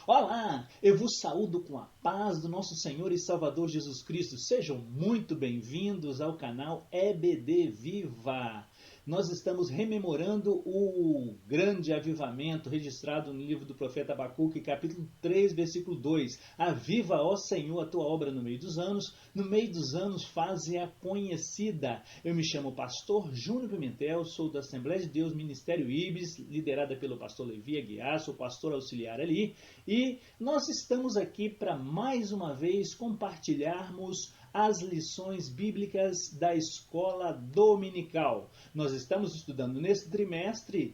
Olá, eu vos saúdo com a paz do nosso Senhor e Salvador Jesus Cristo. Sejam muito bem-vindos ao canal EBD Viva. Nós estamos rememorando o grande avivamento registrado no livro do profeta Abacuque, capítulo 3, versículo 2. Aviva, ó Senhor, a tua obra no meio dos anos faze-a conhecida. Eu me chamo pastor Júnior Pimentel, sou da Assembleia de Deus Ministério Ibis, liderada pelo pastor Levi Aguiar, sou pastor auxiliar ali, e nós estamos aqui para mais uma vez compartilharmos as lições bíblicas da escola dominical. Nós estamos estudando nesse trimestre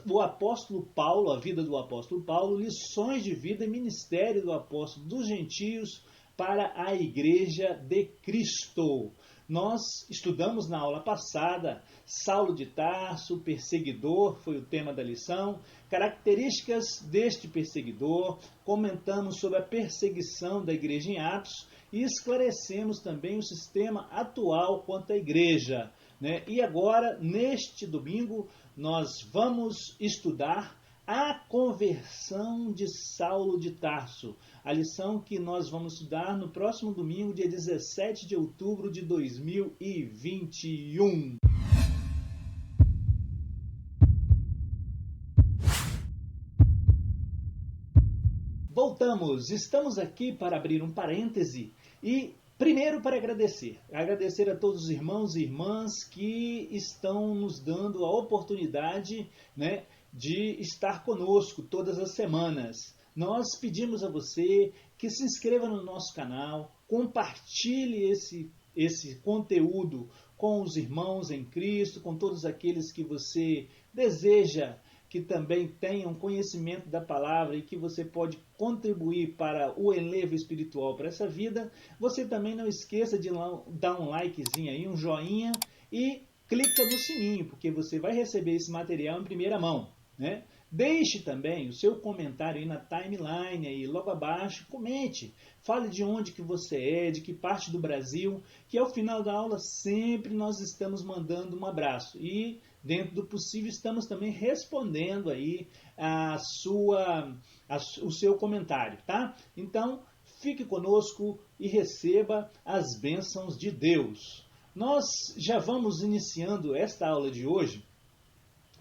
o apóstolo Paulo, a vida do apóstolo Paulo, lições de vida e ministério do apóstolo dos gentios para a igreja de Cristo. Nós estudamos na aula passada Saulo de Tarso, perseguidor, foi o tema da lição, características deste perseguidor, comentamos sobre a perseguição da igreja em Atos e esclarecemos também o sistema atual quanto à igreja, né? E agora, neste domingo, nós vamos estudar a conversão de Saulo de Tarso, a lição que nós vamos estudar no próximo domingo, dia 17 de outubro de 2021. Voltamos, estamos aqui para abrir um parêntese e primeiro para agradecer a todos os irmãos e irmãs que estão nos dando a oportunidade, né, de estar conosco todas as semanas. Nós pedimos a você que se inscreva no nosso canal, compartilhe esse conteúdo com os irmãos em Cristo, com todos aqueles que você deseja que também tenham conhecimento da palavra e que você pode contribuir para o enlevo espiritual para essa vida. Você também não esqueça de dar um likezinho aí, um joinha e clica no sininho, porque você vai receber esse material em primeira mão, né? Deixe também o seu comentário aí na timeline, aí logo abaixo, comente, fale de onde que você é, de que parte do Brasil, que ao final da aula sempre nós estamos mandando um abraço e dentro do possível estamos também respondendo aí o seu comentário, tá? Então fique conosco e receba as bênçãos de Deus. Nós já vamos iniciando esta aula de hoje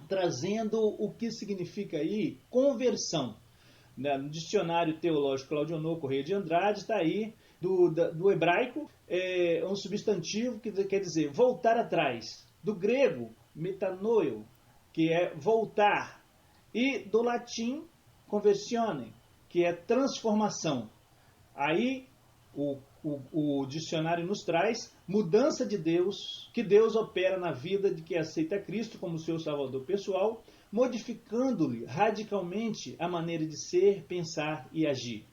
trazendo o que significa aí conversão. No dicionário teológico Claudionor Correia de Andrade está aí, do hebraico, um substantivo que quer dizer voltar atrás. Do grego, metanoio, que é voltar. E do latim, conversione, que é transformação. Aí o dicionário nos traz mudança de Deus, que Deus opera na vida de quem aceita Cristo como seu salvador pessoal, modificando-lhe radicalmente a maneira de ser, pensar e agir.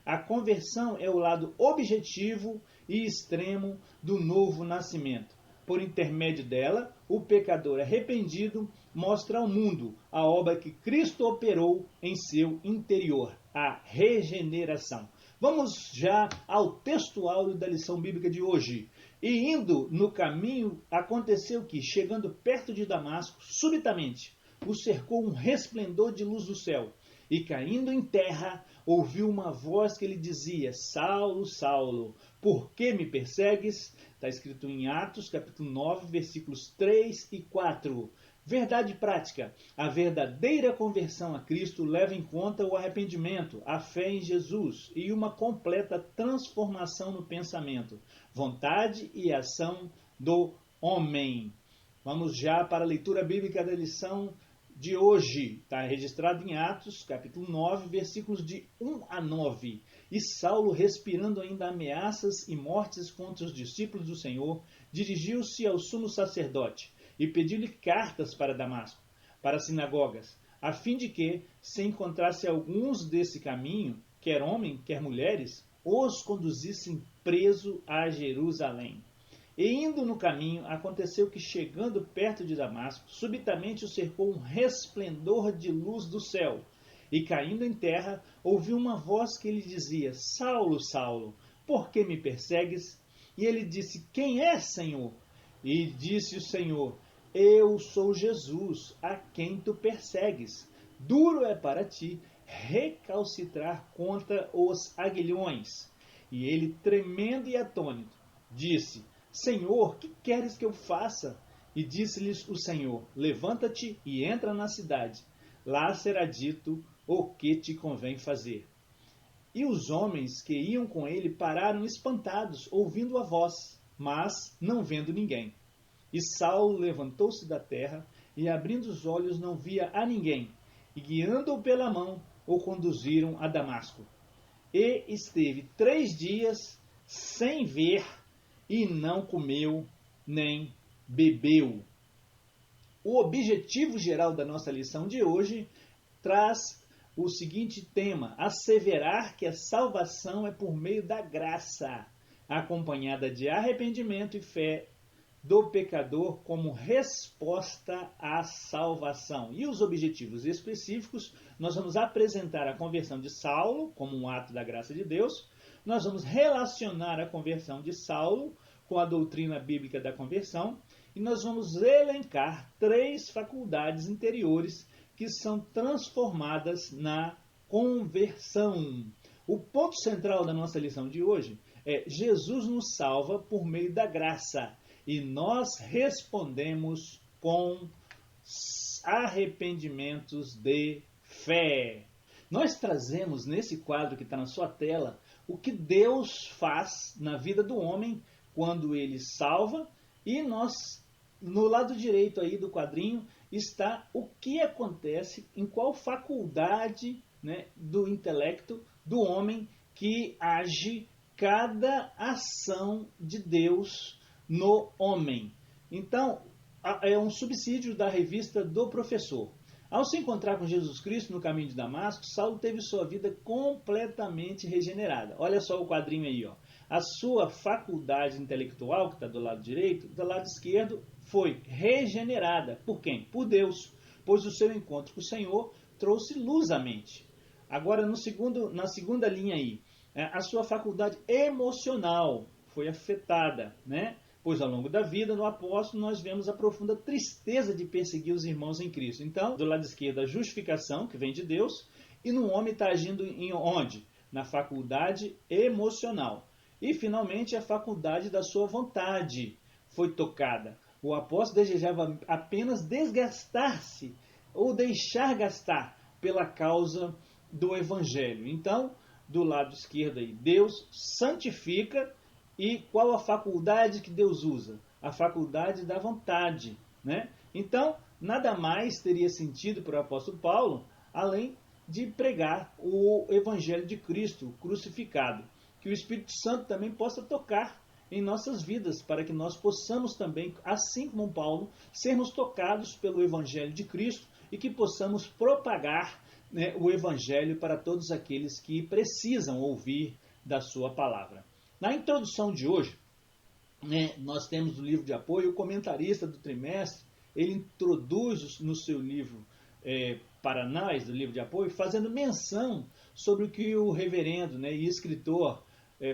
A conversão é o lado objetivo e extremo do novo nascimento. Por intermédio dela, o pecador arrependido mostra ao mundo a obra que Cristo operou em seu interior, a regeneração. Vamos já ao texto áureo da lição bíblica de hoje. E indo no caminho, aconteceu que, chegando perto de Damasco, subitamente o cercou um resplendor de luz do céu. E caindo em terra, ouviu uma voz que lhe dizia: Saulo, Saulo, por que me persegues? Está escrito em Atos, capítulo 9, versículos 3 e 4. Verdade prática. A verdadeira conversão a Cristo leva em conta o arrependimento, a fé em Jesus e uma completa transformação no pensamento, vontade e ação do homem. Vamos já para a leitura bíblica da lição de hoje. Está registrado em Atos, capítulo 9, versículos de 1 a 9. E Saulo, respirando ainda ameaças e mortes contra os discípulos do Senhor, dirigiu-se ao sumo sacerdote e pediu-lhe cartas para Damasco, para as sinagogas, a fim de que, se encontrasse alguns desse caminho, quer homem, quer mulheres, os conduzissem preso a Jerusalém. E indo no caminho, aconteceu que, chegando perto de Damasco, subitamente o cercou um resplendor de luz do céu. E caindo em terra, ouviu uma voz que lhe dizia: Saulo, Saulo, por que me persegues? E ele disse: Quem é, Senhor? E disse o Senhor: Eu sou Jesus, a quem tu persegues. Duro é para ti recalcitrar contra os aguilhões. E ele, tremendo e atônito, disse: Senhor, que queres que eu faça? E disse-lhes o Senhor: Levanta-te e entra na cidade. Lá será dito o que te convém fazer. E os homens que iam com ele pararam espantados, ouvindo a voz, mas não vendo ninguém. E Saulo levantou-se da terra, e abrindo os olhos não via a ninguém, e guiando-o pela mão, o conduziram a Damasco. E esteve 3 dias sem ver, e não comeu nem bebeu. O objetivo geral da nossa lição de hoje traz o seguinte tema: asseverar que a salvação é por meio da graça, acompanhada de arrependimento e fé do pecador como resposta à salvação. E os objetivos específicos, nós vamos apresentar a conversão de Saulo como um ato da graça de Deus, nós vamos relacionar a conversão de Saulo com a doutrina bíblica da conversão, e nós vamos elencar 3 faculdades interiores que são transformadas na conversão. O ponto central da nossa lição de hoje é: Jesus nos salva por meio da graça, e nós respondemos com arrependimentos de fé. Nós trazemos nesse quadro que está na sua tela o que Deus faz na vida do homem quando ele salva, e nós, no lado direito aí do quadrinho, está o que acontece, em qual faculdade, né, do intelecto do homem que age cada ação de Deus no homem. Então, é um subsídio da revista do Professor. Ao se encontrar com Jesus Cristo no caminho de Damasco, Saulo teve sua vida completamente regenerada. Olha só o quadrinho aí, ó. A sua faculdade intelectual, que está do lado direito, do lado esquerdo, foi regenerada. Por quem? Por Deus, pois o seu encontro com o Senhor trouxe luz à mente. Agora, na segunda linha aí, a sua faculdade emocional foi afetada, né? Pois ao longo da vida, no apóstolo, nós vemos a profunda tristeza de perseguir os irmãos em Cristo. Então, do lado esquerdo, a justificação, que vem de Deus, e no homem está agindo em onde? Na faculdade emocional. E, finalmente, a faculdade da sua vontade foi tocada. O apóstolo desejava apenas desgastar-se, ou deixar gastar, pela causa do Evangelho. Então, do lado esquerdo aí, Deus santifica. E qual a faculdade que Deus usa? A faculdade da vontade, né? Então, nada mais teria sentido para o apóstolo Paulo, além de pregar o Evangelho de Cristo crucificado. Que o Espírito Santo também possa tocar em nossas vidas, para que nós possamos também, assim como Paulo, sermos tocados pelo Evangelho de Cristo e que possamos propagar, né, o Evangelho para todos aqueles que precisam ouvir da sua palavra. Na introdução de hoje, né, nós temos no livro de apoio o comentarista do trimestre. Ele introduz no seu livro para nós, do livro de apoio, fazendo menção sobre o que o reverendo, né, e escritor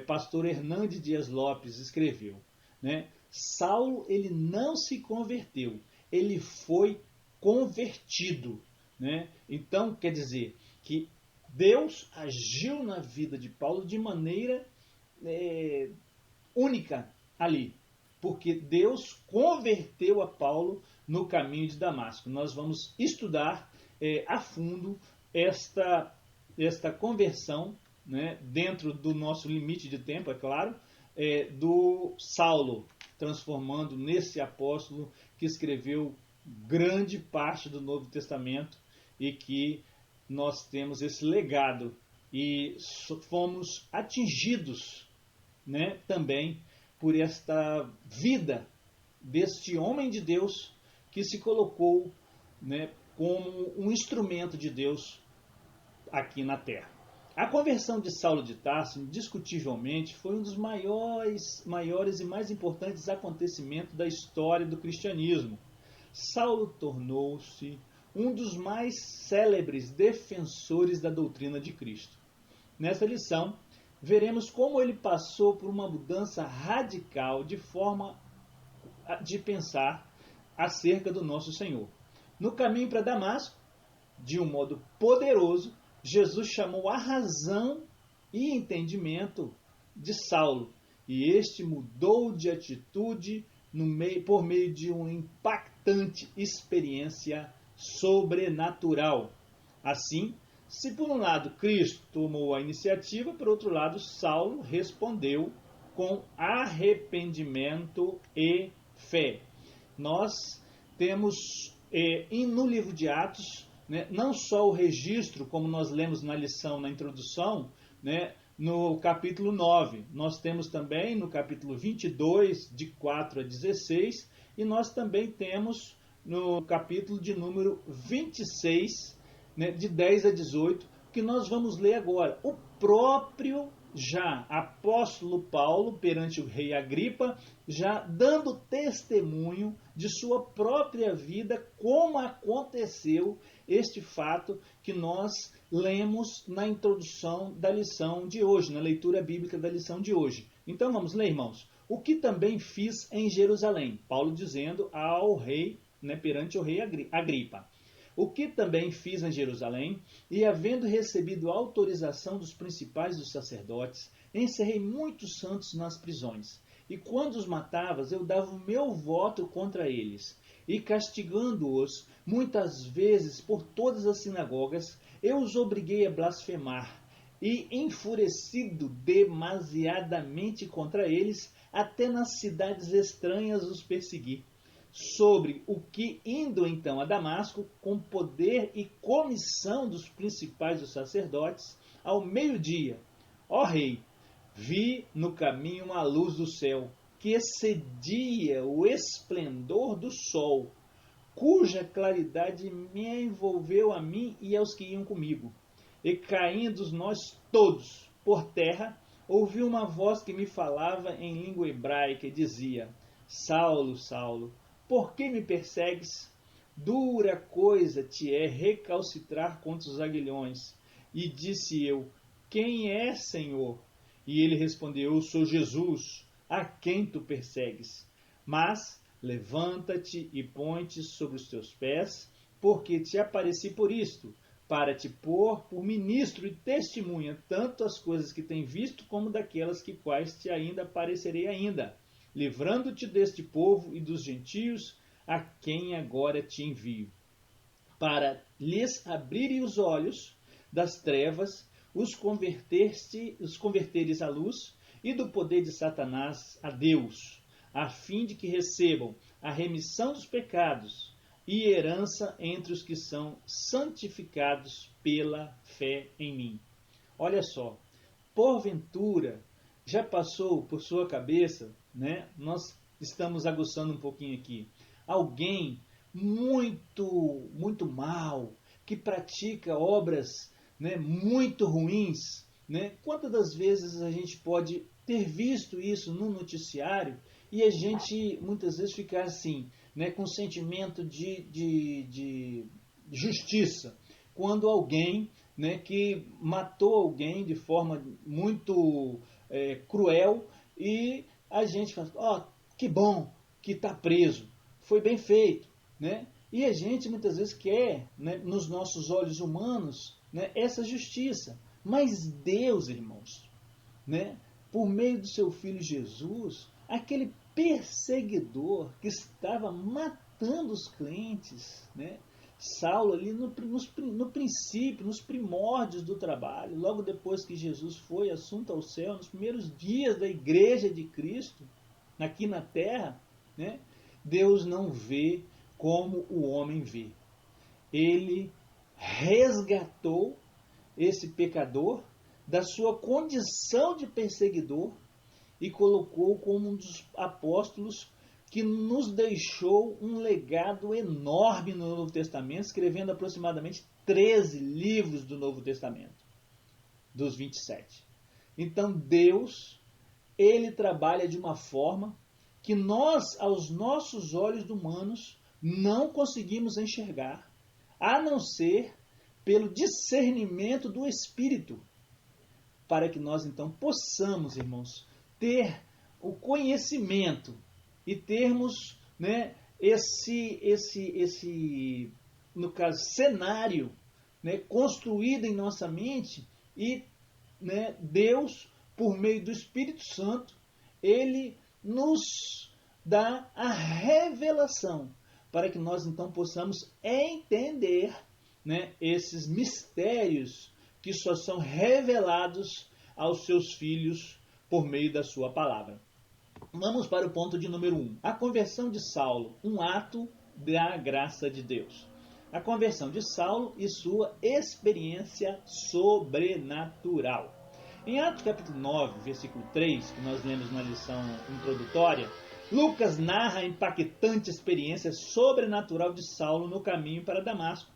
pastor Hernandes Dias Lopes escreveu, né? Saulo, ele não se converteu, ele foi convertido, né? Então, quer dizer que Deus agiu na vida de Paulo de maneira única ali, porque Deus converteu a Paulo no caminho de Damasco. Nós vamos estudar a fundo esta conversão, né, dentro do nosso limite de tempo, é claro, do Saulo, transformando nesse apóstolo que escreveu grande parte do Novo Testamento e que nós temos esse legado e fomos atingidos, né, também por esta vida deste homem de Deus que se colocou, né, como um instrumento de Deus aqui na terra. A conversão de Saulo de Tarso, indiscutivelmente, foi um dos maiores e mais importantes acontecimentos da história do cristianismo. Saulo tornou-se um dos mais célebres defensores da doutrina de Cristo. Nesta lição, veremos como ele passou por uma mudança radical de forma de pensar acerca do nosso Senhor. No caminho para Damasco, de um modo poderoso, Jesus chamou a razão e entendimento de Saulo, e este mudou de atitude por meio de uma impactante experiência sobrenatural. Assim, se por um lado Cristo tomou a iniciativa, por outro lado Saulo respondeu com arrependimento e fé. Nós temos no livro de Atos, né, não só o registro, como nós lemos na lição, na introdução, né, no capítulo 9, nós temos também no capítulo 22, de 4 a 16, e nós também temos no capítulo de número 26, né, de 10 a 18, que nós vamos ler agora. O próprio já apóstolo Paulo, perante o rei Agripa, já dando testemunho de sua própria vida, como aconteceu este fato que nós lemos na introdução da lição de hoje, na leitura bíblica da lição de hoje. Então vamos ler, irmãos. O que também fiz em Jerusalém, Paulo dizendo ao rei, né, perante o rei Agripa. O que também fiz em Jerusalém, e havendo recebido a autorização dos principais dos sacerdotes, encerrei muitos santos nas prisões. E quando os matavas, eu dava o meu voto contra eles. E castigando-os muitas vezes por todas as sinagogas, eu os obriguei a blasfemar. E enfurecido demasiadamente contra eles, até nas cidades estranhas os persegui. Sobre o que, indo então a Damasco, com poder e comissão dos principais dos sacerdotes, ao meio-dia, ó rei, vi no caminho uma luz do céu, que excedia o esplendor do sol, cuja claridade me envolveu a mim e aos que iam comigo. E caindo nós todos por terra, ouvi uma voz que me falava em língua hebraica e dizia: Saulo, Saulo, por que me persegues? Dura coisa te é recalcitrar contra os aguilhões. E disse eu: Quem é, Senhor? E ele respondeu: Eu sou Jesus, a quem tu persegues. Mas levanta-te e põe-te sobre os teus pés, porque te apareci por isto, para te pôr por ministro e testemunha, tanto as coisas que tem visto, como daquelas que quais te ainda aparecerei ainda, livrando-te deste povo e dos gentios, a quem agora te envio, para lhes abrirem os olhos das trevas, os converteres à luz, e do poder de Satanás a Deus, a fim de que recebam a remissão dos pecados e herança entre os que são santificados pela fé em mim. Olha só, porventura já passou por sua cabeça, né? Nós estamos aguçando um pouquinho aqui. Alguém muito mal, que pratica obras, né, muito ruins, né? Quantas das vezes a gente pode ter visto isso no noticiário e a gente muitas vezes ficar assim, né, com sentimento de justiça, quando alguém, né, que matou alguém de forma muito cruel, e a gente fala: ó, que bom que está preso, foi bem feito, né? E a gente muitas vezes quer, né, nos nossos olhos humanos, né, essa justiça. Mas Deus, irmãos, né, por meio do seu Filho Jesus, aquele perseguidor que estava matando os crentes, né, Saulo ali no princípio, nos primórdios do trabalho, logo depois que Jesus foi assunto ao céu, nos primeiros dias da igreja de Cristo, aqui na terra, né, Deus não vê como o homem vê. Ele resgatou esse pecador da sua condição de perseguidor e colocou como um dos apóstolos que nos deixou um legado enorme no Novo Testamento, escrevendo aproximadamente 13 livros do Novo Testamento, dos 27. Então Deus, Ele trabalha de uma forma que nós, aos nossos olhos humanos, não conseguimos enxergar, a não ser pelo discernimento do Espírito, para que nós então possamos, irmãos, ter o conhecimento e termos, né, esse no caso, cenário né, construída em nossa mente e, né, Deus, por meio do Espírito Santo, Ele nos dá a revelação para que nós então possamos entender, né, esses mistérios que só são revelados aos seus filhos por meio da sua palavra. Vamos para o ponto de número 1. A conversão de Saulo, um ato da graça de Deus. A conversão de Saulo e sua experiência sobrenatural. Em Atos capítulo 9, versículo 3, que nós lemos na lição introdutória, Lucas narra a impactante experiência sobrenatural de Saulo no caminho para Damasco.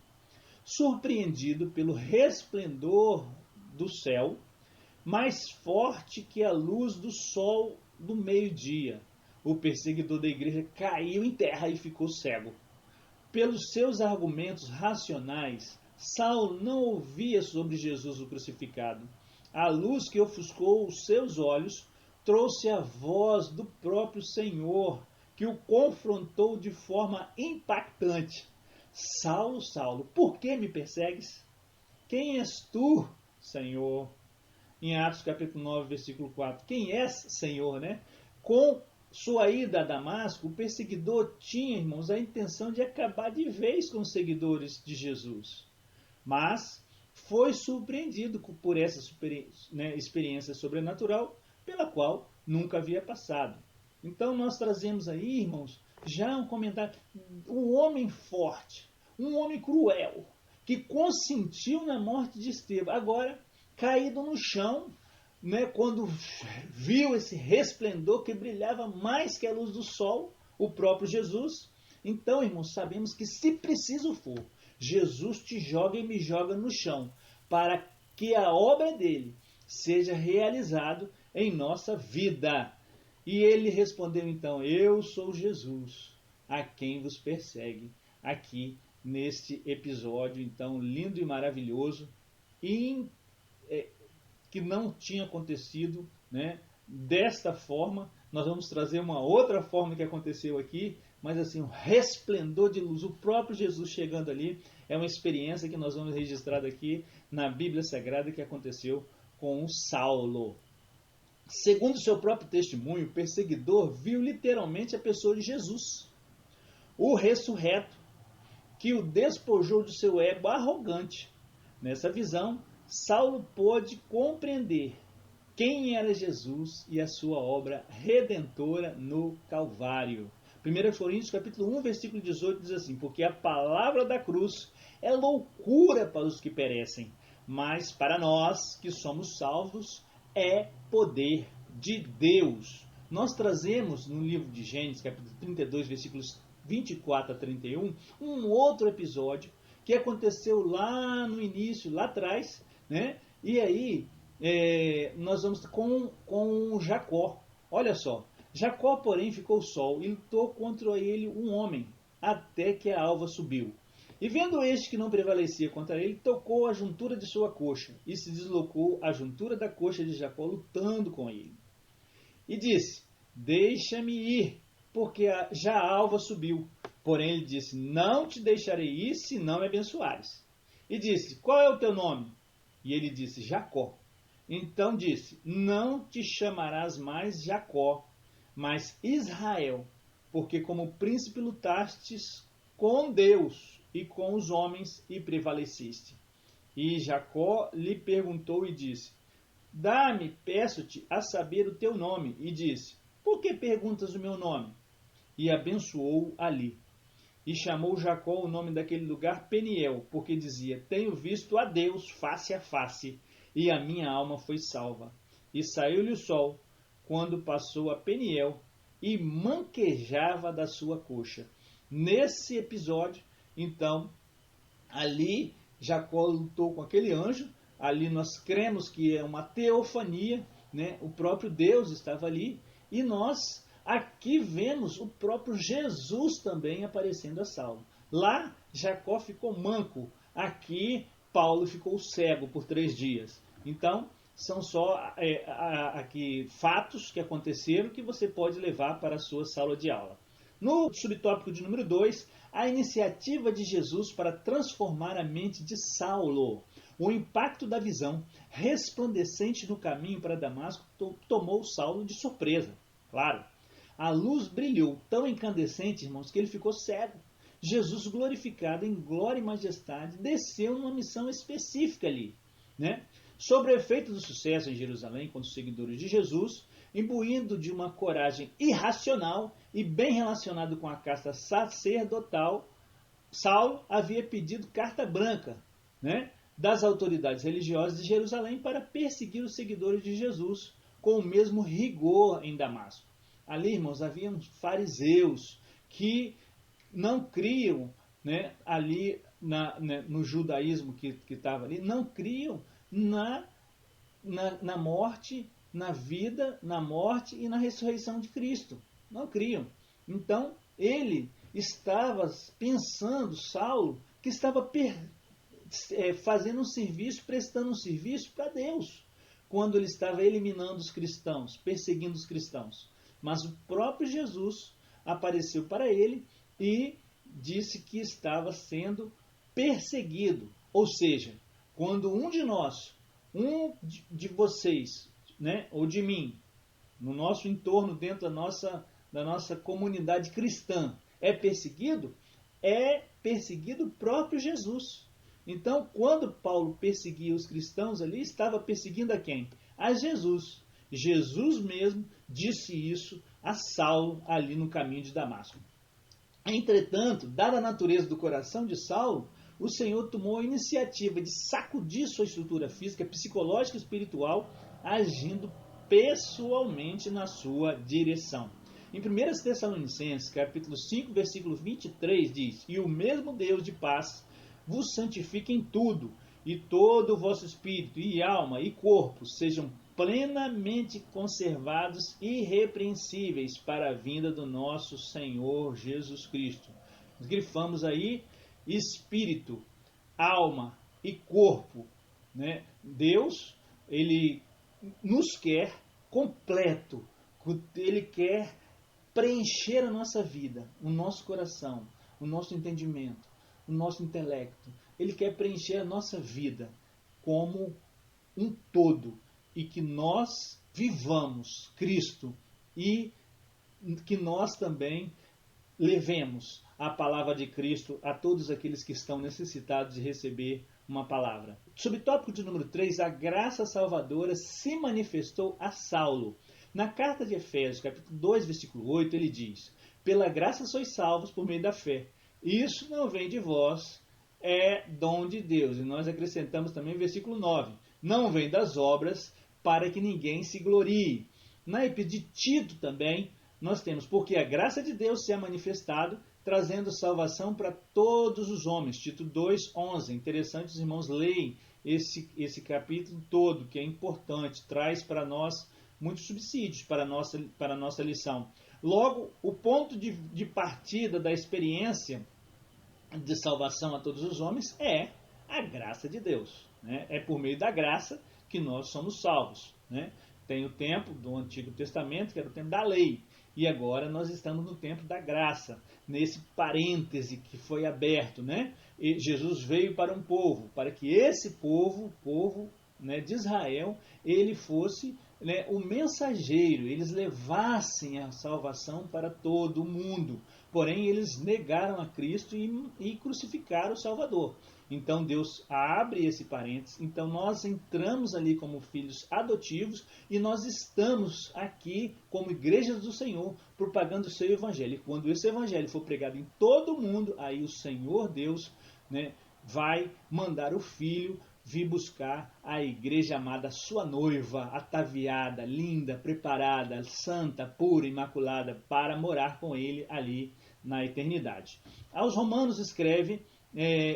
Surpreendido pelo resplendor do céu, mais forte que a luz do sol do meio-dia, o perseguidor da igreja caiu em terra e ficou cego. Pelos seus argumentos racionais, Saulo não ouvia sobre Jesus o crucificado. A luz que ofuscou os seus olhos trouxe a voz do próprio Senhor, que o confrontou de forma impactante. Saulo, Saulo, por que me persegues? Quem és tu, Senhor? Em Atos capítulo 9, versículo 4. Quem és, Senhor, né? Com sua ida a Damasco, o perseguidor tinha, irmãos, a intenção de acabar de vez com os seguidores de Jesus. Mas foi surpreendido por essa experiência sobrenatural pela qual nunca havia passado. Então nós trazemos aí, irmãos, já um comentário. Um homem forte, um homem cruel, que consentiu na morte de Estevão, agora caído no chão, né, quando viu esse resplendor que brilhava mais que a luz do sol, o próprio Jesus. Então, irmãos, sabemos que se preciso for, Jesus te joga e me joga no chão, para que a obra dele seja realizada em nossa vida. E ele respondeu então: eu sou Jesus, a quem vos persegue. Aqui neste episódio, então, lindo e maravilhoso, que não tinha acontecido, né, desta forma. Nós vamos trazer uma outra forma que aconteceu aqui, mas assim, um resplendor de luz, o próprio Jesus chegando ali, é uma experiência que nós vamos registrar aqui na Bíblia Sagrada, que aconteceu com o Saulo. Segundo seu próprio testemunho, o perseguidor viu literalmente a pessoa de Jesus, o ressurreto, que o despojou do seu ego arrogante. Nessa visão, Saulo pôde compreender quem era Jesus e a sua obra redentora no Calvário. 1 Coríntios capítulo 1, versículo 18 diz assim: porque a palavra da cruz é loucura para os que perecem, mas para nós que somos salvos é poder de Deus. Nós trazemos no livro de Gênesis capítulo 32, versículos 24 a 31, um outro episódio que aconteceu lá no início, lá atrás, né? E aí nós vamos com Jacó. Olha só, Jacó, porém, ficou só e lutou contra ele um homem, até que a alva subiu. E vendo este que não prevalecia contra ele, tocou a juntura de sua coxa, e se deslocou a juntura da coxa de Jacó, lutando com ele. E disse: deixa-me ir, porque já a alva subiu. Porém ele disse: não te deixarei ir, se não me abençoares. E disse: qual é o teu nome? E ele disse: Jacó. Então disse: não te chamarás mais Jacó, mas Israel, porque como príncipe lutastes com Deus e com os homens e prevaleceste. E Jacó lhe perguntou e disse: dá-me, peço-te, a saber o teu nome. E disse: por que perguntas o meu nome? E abençoou ali. E chamou Jacó o nome daquele lugar Peniel, porque dizia: tenho visto a Deus face a face, e a minha alma foi salva. E saiu-lhe o sol, quando passou a Peniel, e manquejava da sua coxa. Nesse episódio, então, ali Jacó lutou com aquele anjo. Ali nós cremos que é uma teofania, né? O próprio Deus estava ali, e nós aqui vemos o próprio Jesus também aparecendo a Saulo. Lá Jacó ficou manco, aqui Paulo ficou cego por 3 dias. Então são só aqui fatos que aconteceram que você pode levar para a sua sala de aula. No subtópico de número 2, a iniciativa de Jesus para transformar a mente de Saulo. O impacto da visão resplandecente no caminho para Damasco tomou Saulo de surpresa. Claro, a luz brilhou tão incandescente, irmãos, que ele ficou cego. Jesus, glorificado em glória e majestade, desceu numa missão específica ali, né? Sobre o efeito do sucesso em Jerusalém com os seguidores de Jesus, imbuído de uma coragem irracional e bem relacionado com a casta sacerdotal, Saulo havia pedido carta branca, né, das autoridades religiosas de Jerusalém para perseguir os seguidores de Jesus com o mesmo rigor em Damasco. Ali, irmãos, haviam fariseus que não criam, né, ali no judaísmo que estava ali, não criam na morte, na vida, na morte e na ressurreição de Cristo. Não criam. Então, ele estava pensando, Saulo, que estava fazendo um serviço, prestando um serviço para Deus, quando ele estava eliminando os cristãos, perseguindo os cristãos. Mas o próprio Jesus apareceu para ele e disse que estava sendo perseguido. Ou seja, quando um de nós, um de vocês, né, ou de mim, no nosso entorno, dentro da nossa comunidade cristã, é perseguido o próprio Jesus. Então, quando Paulo perseguia os cristãos ali, estava perseguindo a quem? A Jesus. Jesus mesmo disse isso a Saulo ali no caminho de Damasco. Entretanto, dada a natureza do coração de Saulo, o Senhor tomou a iniciativa de sacudir sua estrutura física, psicológica e espiritual, agindo pessoalmente na sua direção. Em 1 Tessalonicenses, capítulo 5, versículo 23, diz: E o mesmo Deus de paz vos santifique em tudo, e todo o vosso espírito, e alma, e corpo sejam plenamente conservados e irrepreensíveis para a vinda do nosso Senhor Jesus Cristo. Grifamos aí espírito, alma e corpo, né? Deus, ele nos quer completo, ele quer preencher a nossa vida, o nosso coração, o nosso entendimento, o nosso intelecto. Ele quer preencher a nossa vida como um todo e que nós vivamos Cristo e que nós também levemos a palavra de Cristo a todos aqueles que estão necessitados de receber uma palavra. Subtópico de número 3, a graça salvadora se manifestou a Saulo. Na carta de Efésios, capítulo 2, versículo 8, ele diz: Pela graça sois salvos por meio da fé. Isso não vem de vós, é dom de Deus. E nós acrescentamos também o versículo 9: Não vem das obras, para que ninguém se glorie. Na epístola de Tito também, nós temos: Porque a graça de Deus se é manifestado, trazendo salvação para todos os homens. Tito 2:11. Interessante os irmãos leem esse capítulo todo, que é importante, traz para nós muitos subsídios para a nossa lição. Logo, o ponto de partida da experiência de salvação a todos os homens é a graça de Deus, né? É por meio da graça que nós somos salvos, né? Tem o tempo do Antigo Testamento, que era o tempo da lei, e agora nós estamos no tempo da graça, nesse parêntese que foi aberto, né? E Jesus veio para um povo, para que esse povo, né, de Israel, ele fosse, né, o mensageiro, eles levassem a salvação para todo o mundo. Porém, eles negaram a Cristo e crucificaram o Salvador. Então, Deus abre esse parênteses. Então, nós entramos ali como filhos adotivos e nós estamos aqui como igrejas do Senhor, propagando o seu evangelho. E quando esse evangelho for pregado em todo o mundo, aí o Senhor Deus, né, vai mandar o Filho vir buscar a igreja amada, sua noiva, ataviada, linda, preparada, santa, pura, imaculada, para morar com ele ali na eternidade. Aos Romanos escreve: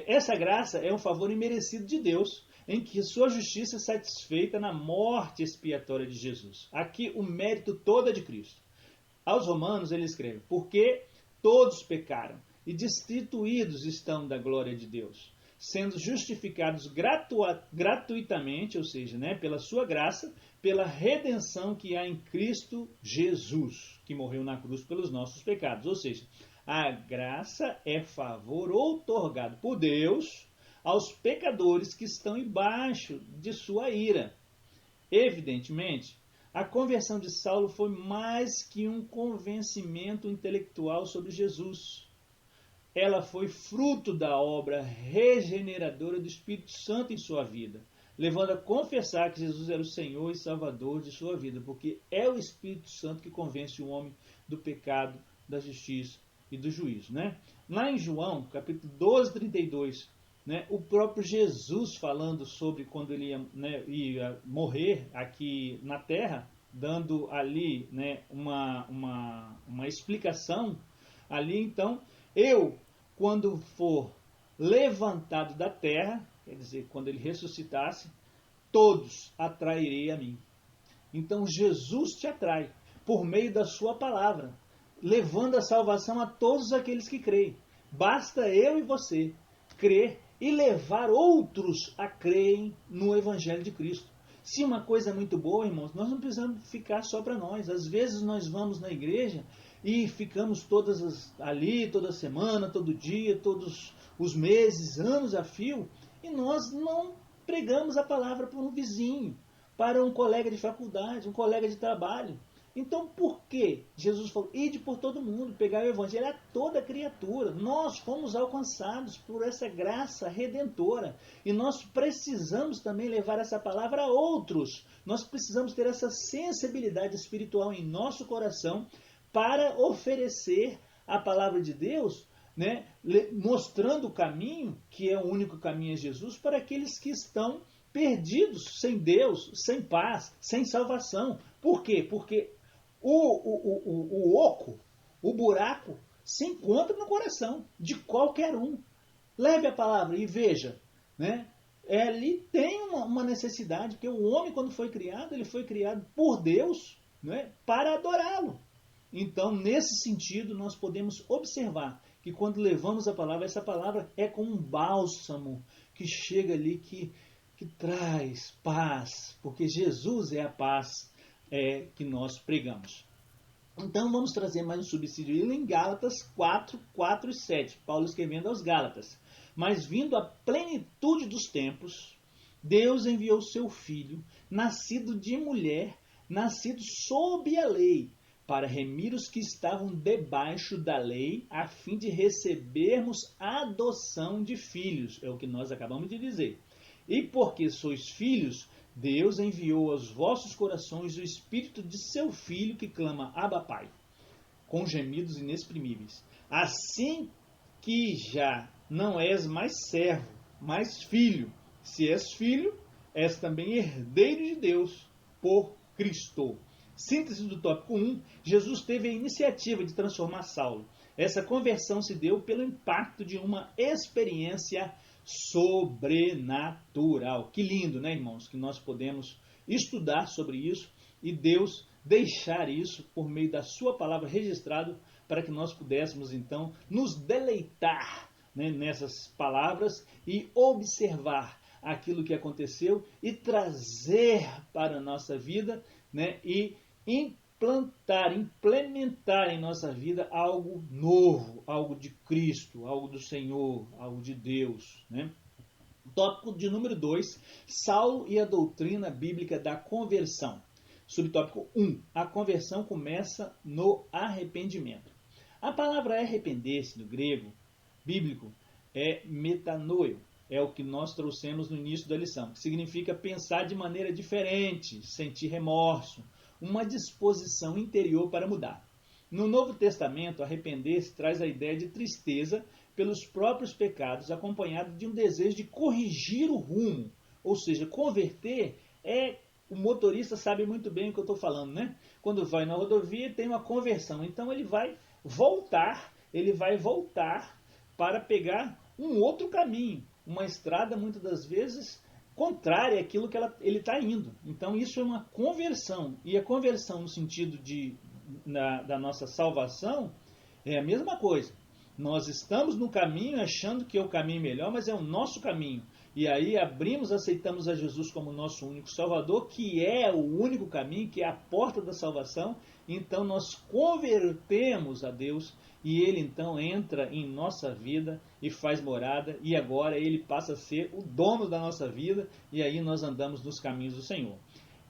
essa graça é um favor imerecido de Deus, em que sua justiça é satisfeita na morte expiatória de Jesus. Aqui o mérito todo é de Cristo. Aos Romanos ele escreve: porque todos pecaram e destituídos estão da glória de Deus, sendo justificados gratuitamente, ou seja, né, pela sua graça, pela redenção que há em Cristo Jesus, que morreu na cruz pelos nossos pecados. Ou seja, a graça é favor outorgado por Deus aos pecadores que estão embaixo de sua ira. Evidentemente, a conversão de Saulo foi mais que um convencimento intelectual sobre Jesus. Ela foi fruto da obra regeneradora do Espírito Santo em sua vida, levando a confessar que Jesus era o Senhor e Salvador de sua vida, porque é o Espírito Santo que convence o homem do pecado, da justiça e do juízo. Né? Lá em João, capítulo 12, 32, né, o próprio Jesus falando sobre quando ele ia morrer aqui na terra, dando ali, né, uma explicação, ali então, quando for levantado da terra, quer dizer, quando ele ressuscitasse, todos atrairei a mim. Então Jesus te atrai por meio da sua palavra, levando a salvação a todos aqueles que creem. Basta eu e você crer e levar outros a crerem no Evangelho de Cristo. Se uma coisa é muito boa, irmãos, nós não precisamos ficar só para nós. Às vezes nós vamos na igreja e ficamos ali, toda semana, todo dia, todos os meses, anos a fio, e nós não pregamos a palavra para um vizinho, para um colega de faculdade, um colega de trabalho. Então, por que Jesus falou, ide por todo mundo, pegar o evangelho a toda criatura? Nós fomos alcançados por essa graça redentora e nós precisamos também levar essa palavra a outros. Nós precisamos ter essa sensibilidade espiritual em nosso coração para oferecer a palavra de Deus, né, mostrando o caminho, que é o único caminho, é Jesus, para aqueles que estão perdidos, sem Deus, sem paz, sem salvação. Por quê? Porque o oco, o buraco, se encontra no coração de qualquer um. Leve a palavra e veja, né? Ali tem uma necessidade, porque o homem, quando foi criado, ele foi criado por Deus, né, para adorá-lo. Então, nesse sentido, nós podemos observar que quando levamos a palavra, essa palavra é como um bálsamo que chega ali, que traz paz, porque Jesus é a paz que nós pregamos. Então vamos trazer mais um subsídio em Gálatas 4, 4 e 7. Paulo escrevendo aos Gálatas. Mas vindo à plenitude dos tempos, Deus enviou seu Filho, nascido de mulher, nascido sob a lei, para remir os que estavam debaixo da lei, a fim de recebermos a adoção de filhos. É o que nós acabamos de dizer. E porque sois filhos, Deus enviou aos vossos corações o Espírito de seu Filho que clama, Abba Pai, com gemidos inexprimíveis. Assim que já não és mais servo, mas filho. Se és filho, és também herdeiro de Deus por Cristo. Síntese do tópico 1, Jesus teve a iniciativa de transformar Saulo. Essa conversão se deu pelo impacto de uma experiência sobrenatural. Que lindo, né, irmãos? Que nós podemos estudar sobre isso e Deus deixar isso por meio da sua palavra registrado para que nós pudéssemos, então, nos deleitar, né, nessas palavras e observar aquilo que aconteceu e trazer para a nossa vida, né, e implementar em nossa vida algo novo, algo de Cristo, algo do Senhor, algo de Deus, né? Tópico de número 2, Saulo e a doutrina bíblica da conversão. Subtópico 1, a conversão começa no arrependimento. A palavra arrepender-se, no grego bíblico, é metanoio. É o que nós trouxemos no início da lição, que significa pensar de maneira diferente, sentir remorso, uma disposição interior para mudar. No Novo Testamento, arrepender-se traz a ideia de tristeza pelos próprios pecados, acompanhado de um desejo de corrigir o rumo. Ou seja, converter o motorista sabe muito bem o que eu estou falando, né? Quando vai na rodovia tem uma conversão, então ele vai voltar para pegar um outro caminho, uma estrada muitas das vezes contrária àquilo que ele está indo. Então isso é uma conversão. E a conversão no sentido da nossa salvação é a mesma coisa. Nós estamos no caminho achando que é o caminho melhor, mas é o nosso caminho. E aí aceitamos a Jesus como nosso único Salvador, que é o único caminho, que é a porta da salvação. Então nós convertemos a Deus e Ele então entra em nossa vida e faz morada. E agora Ele passa a ser o dono da nossa vida e aí nós andamos nos caminhos do Senhor.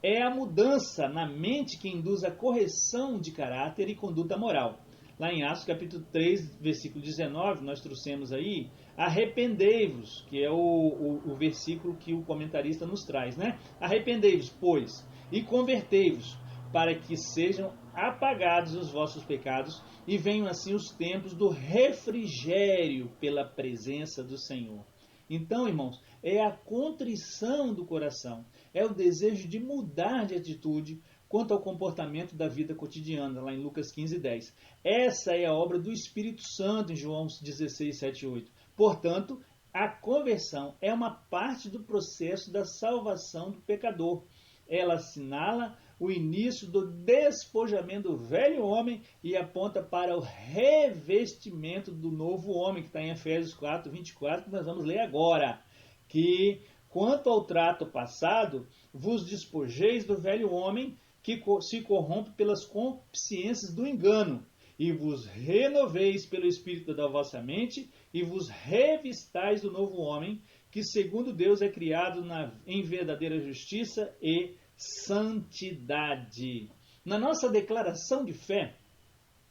É a mudança na mente que induz a correção de caráter e conduta moral. Lá em Atos capítulo 3, versículo 19, nós trouxemos aí, arrependei-vos, que é o versículo que o comentarista nos traz, né? Arrependei-vos, pois, e convertei-vos, para que sejam apagados os vossos pecados e venham assim os tempos do refrigério pela presença do Senhor. Então, irmãos, é a contrição do coração, é o desejo de mudar de atitude quanto ao comportamento da vida cotidiana, lá em Lucas 15:10. Essa é a obra do Espírito Santo, em João 16, 7 e 8. Portanto, a conversão é uma parte do processo da salvação do pecador. Ela assinala o início do despojamento do velho homem e aponta para o revestimento do novo homem, que está em Efésios 4, 24, que nós vamos ler agora. Que, quanto ao trato passado, vos despojeis do velho homem, que se corrompe pelas consciências do engano, e vos renoveis pelo Espírito da vossa mente, e vos revistais do novo homem, que segundo Deus é criado em verdadeira justiça e santidade. Na nossa declaração de fé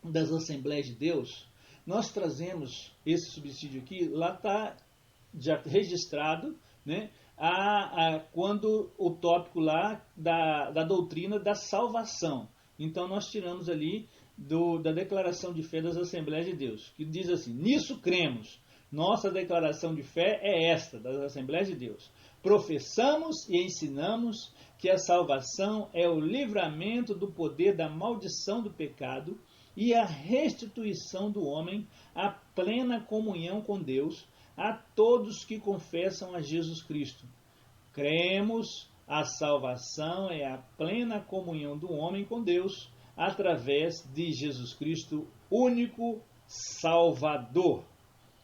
das Assembleias de Deus, nós trazemos esse subsídio aqui, lá está já registrado, né, quando o tópico lá da doutrina da salvação. Então nós tiramos ali da declaração de fé das Assembleias de Deus, que diz assim: nisso cremos. Nossa declaração de fé é esta, das Assembleias de Deus. Professamos e ensinamos que a salvação é o livramento do poder da maldição do pecado e a restituição do homem à plena comunhão com Deus, a todos que confessam a Jesus Cristo. Cremos, a salvação é a plena comunhão do homem com Deus, através de Jesus Cristo, único Salvador.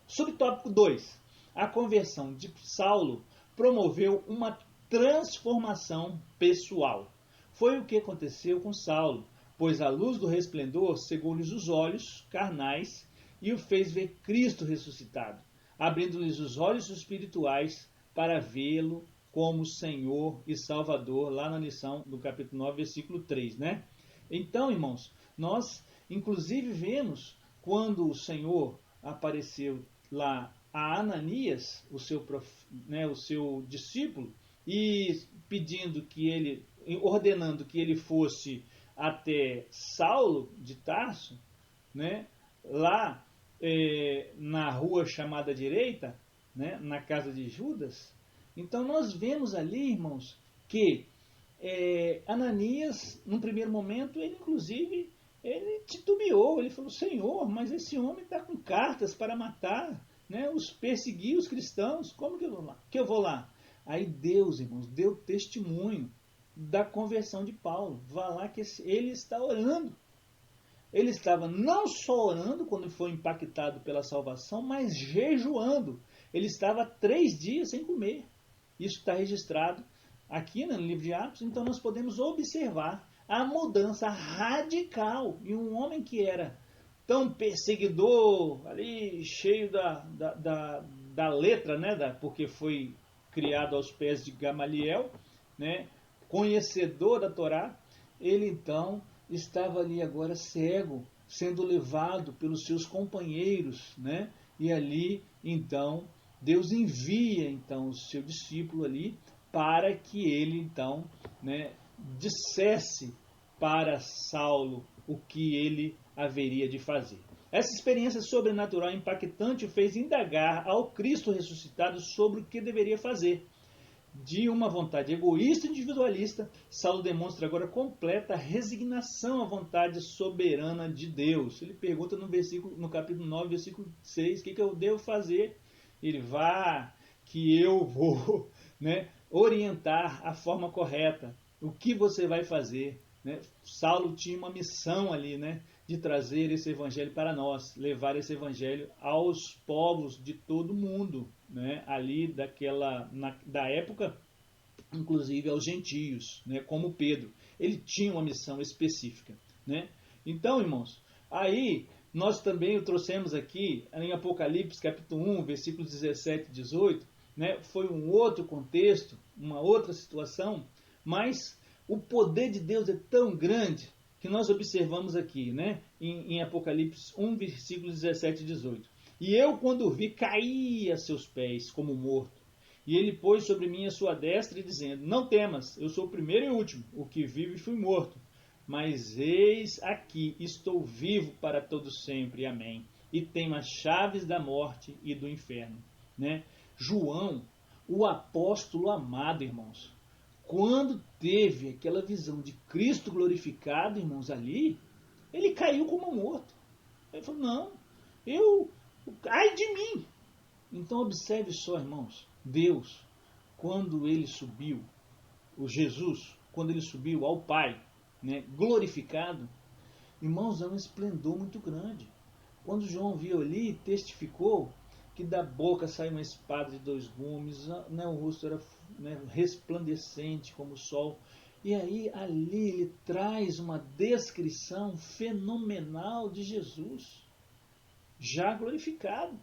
Subtópico 2. A conversão de Saulo promoveu uma transformação pessoal. Foi o que aconteceu com Saulo, pois a luz do resplendor cegou-lhes os olhos carnais e o fez ver Cristo ressuscitado, abrindo-lhes os olhos espirituais para vê-lo como Senhor e Salvador, lá na lição do capítulo 9, versículo 3, né? Então, irmãos, nós inclusive vemos quando o Senhor apareceu lá a Ananias, o seu discípulo, e ordenando que ele fosse até Saulo de Tarso, né, lá na rua chamada direita, né, na casa de Judas. Então nós vemos ali, irmãos, que Ananias, num primeiro momento, ele inclusive titubeou, ele falou: Senhor, mas esse homem está com cartas para matar, né, perseguir os cristãos, como que eu vou lá? Aí Deus, irmãos, deu testemunho da conversão de Paulo. Vá lá que ele está orando. Ele estava não só orando quando foi impactado pela salvação, mas jejuando. Ele estava 3 dias sem comer. Isso está registrado aqui no livro de Atos. Então nós podemos observar a mudança radical. E um homem que era tão perseguidor, ali cheio da letra, né, porque foi criado aos pés de Gamaliel, né, conhecedor da Torá, ele então estava ali agora cego, sendo levado pelos seus companheiros, né? E ali então Deus envia então o seu discípulo ali para que ele então, né, dissesse para Saulo o que ele haveria de fazer. Essa experiência sobrenatural impactante o fez indagar ao Cristo ressuscitado sobre o que deveria fazer. De uma vontade egoísta e individualista, Saulo demonstra agora completa resignação à vontade soberana de Deus. Ele pergunta no capítulo 9, versículo 6, o que eu devo fazer? Ele vá, que eu vou, né, orientar a forma correta. O que você vai fazer? Né? Saulo tinha uma missão ali, né, de trazer esse evangelho para nós, levar esse evangelho aos povos de todo mundo, né? Ali da época, inclusive aos gentios, né? Como Pedro. Ele tinha uma missão específica, né? Então, irmãos, aí nós também o trouxemos aqui em Apocalipse capítulo 1, versículos 17 e 18, né? Foi um outro contexto, uma outra situação, mas o poder de Deus é tão grande que nós observamos aqui, né? Em Apocalipse 1, versículos 17 e 18. E eu, quando vi, caí a seus pés como morto. E ele pôs sobre mim a sua destra, dizendo: não temas, eu sou o primeiro e o último, o que vive e fui morto. Mas eis aqui, estou vivo para todo sempre, amém. E tenho as chaves da morte e do inferno. Né? João, o apóstolo amado, irmãos, quando teve aquela visão de Cristo glorificado, irmãos, ali, ele caiu como morto. Ele falou: não, ai de mim. Então observe só, irmãos, Deus, quando ele subiu, o Jesus, quando ele subiu ao Pai, né, glorificado, irmãos, é um esplendor muito grande. Quando João viu ali, testificou que da boca saiu uma espada de 2 gumes, né, o rosto era, né, resplandecente como o sol. E aí, ali, ele traz uma descrição fenomenal de Jesus, já glorificado.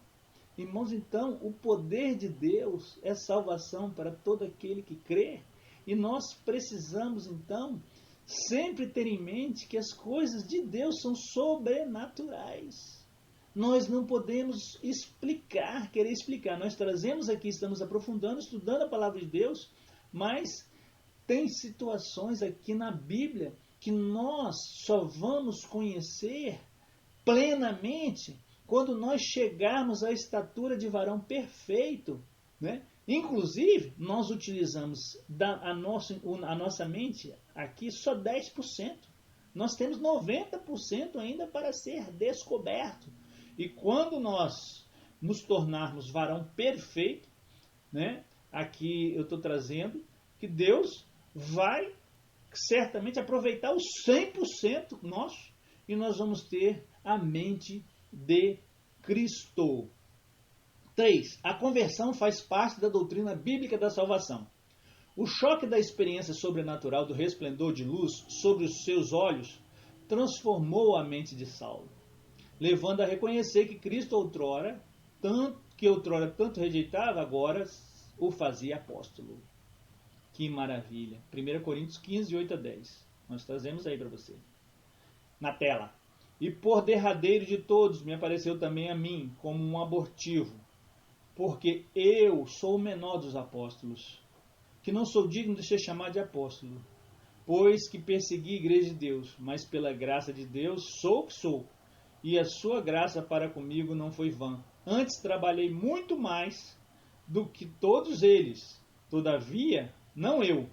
Irmãos, então, o poder de Deus é salvação para todo aquele que crê. E nós precisamos, então, sempre ter em mente que as coisas de Deus são sobrenaturais. Nós não podemos querer explicar. Nós trazemos aqui, estamos aprofundando, estudando a palavra de Deus, mas tem situações aqui na Bíblia que nós só vamos conhecer plenamente quando nós chegarmos à estatura de varão perfeito, né? Inclusive, nós utilizamos a nossa mente aqui só 10%. Nós temos 90% ainda para ser descoberto. E quando nós nos tornarmos varão perfeito, né? Aqui eu estou trazendo que Deus vai certamente aproveitar os 100% nosso e nós vamos ter a mente de Cristo. 3. A conversão faz parte da doutrina bíblica da salvação. O choque da experiência sobrenatural do resplendor de luz sobre os seus olhos transformou a mente de Saulo, levando a reconhecer que Cristo outrora tanto rejeitava, agora o fazia apóstolo. Que maravilha. 1 Coríntios 15, 8 a 10. Nós trazemos aí para você. Na tela. E por derradeiro de todos me apareceu também a mim como um abortivo, porque eu sou o menor dos apóstolos, que não sou digno de ser chamado de apóstolo, pois que persegui a igreja de Deus, mas pela graça de Deus sou o que sou, e a sua graça para comigo não foi vã. Antes trabalhei muito mais do que todos eles, todavia, não eu,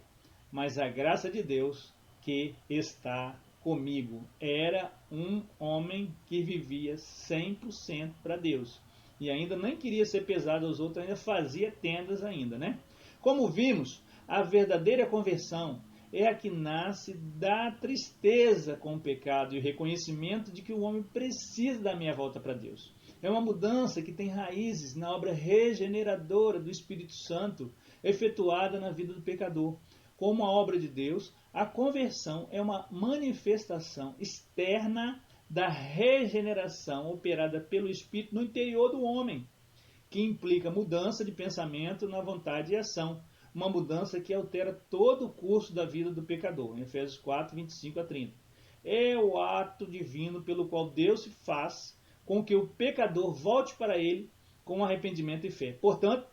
mas a graça de Deus que está comigo. Era um homem que vivia 100% para Deus. E ainda nem queria ser pesado aos outros, ainda fazia tendas ainda, né? Como vimos, a verdadeira conversão é a que nasce da tristeza com o pecado e o reconhecimento de que o homem precisa da minha volta para Deus. É uma mudança que tem raízes na obra regeneradora do Espírito Santo, efetuada na vida do pecador. Como a obra de Deus, a conversão é uma manifestação externa da regeneração operada pelo Espírito no interior do homem, que implica mudança de pensamento na vontade e ação, uma mudança que altera todo o curso da vida do pecador, em Efésios 4, 25 a 30. É o ato divino pelo qual Deus se faz com que o pecador volte para ele com arrependimento e fé. Portanto,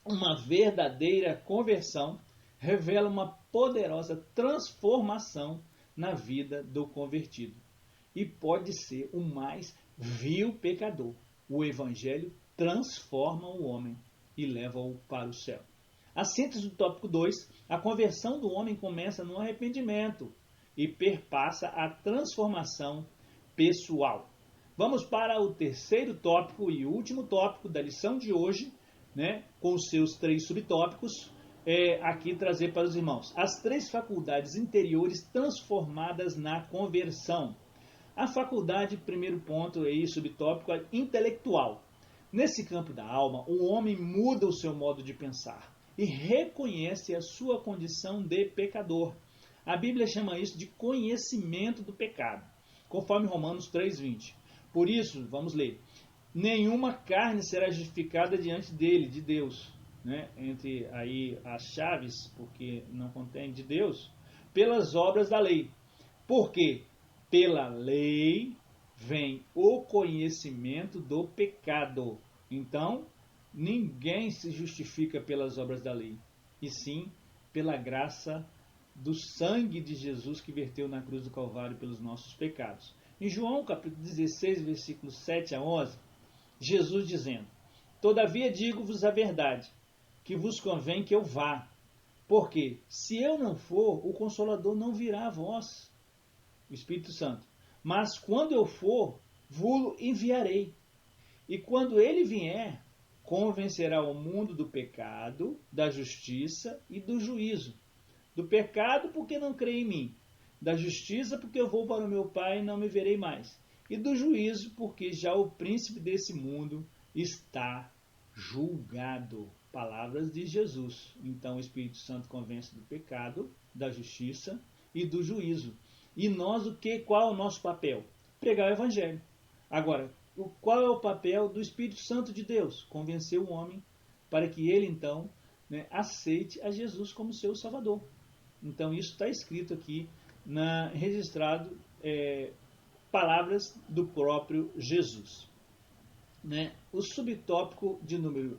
uma verdadeira conversão revela uma poderosa transformação na vida do convertido. E pode ser o mais vil pecador. O Evangelho transforma o homem e leva-o para o céu. A síntese do tópico 2, a conversão do homem começa no arrependimento e perpassa a transformação pessoal. Vamos para o terceiro tópico e último tópico da lição de hoje, né, com os seus 3 subtópicos, aqui trazer para os irmãos. As 3 faculdades interiores transformadas na conversão. A faculdade, primeiro ponto aí, subtópico, é intelectual. Nesse campo da alma, o homem muda o seu modo de pensar e reconhece a sua condição de pecador. A Bíblia chama isso de conhecimento do pecado, conforme Romanos 3,20. Por isso, vamos ler, nenhuma carne será justificada diante dele, de Deus, né? Entre aí as chaves, porque não contém de Deus, pelas obras da lei. Porque pela lei vem o conhecimento do pecado. Então, ninguém se justifica pelas obras da lei, e sim pela graça do sangue de Jesus que verteu na cruz do Calvário pelos nossos pecados. Em João capítulo 16, versículos 7 a 11, Jesus dizendo, todavia digo-vos a verdade, que vos convém que eu vá, porque se eu não for, o Consolador não virá a vós, o Espírito Santo. Mas quando eu for, vos enviarei. E quando ele vier, convencerá o mundo do pecado, da justiça e do juízo. Do pecado, porque não crê em mim. Da justiça, porque eu vou para o meu Pai e não me verei mais. E do juízo, porque já o príncipe desse mundo está julgado. Palavras de Jesus. Então o Espírito Santo convence do pecado, da justiça e do juízo. E nós, qual é o nosso papel? Pregar o Evangelho. Agora, qual é o papel do Espírito Santo de Deus? Convencer o homem para que ele, então, aceite a Jesus como seu Salvador. Então, isso está escrito aqui, registrado, palavras do próprio Jesus. O subtópico de número,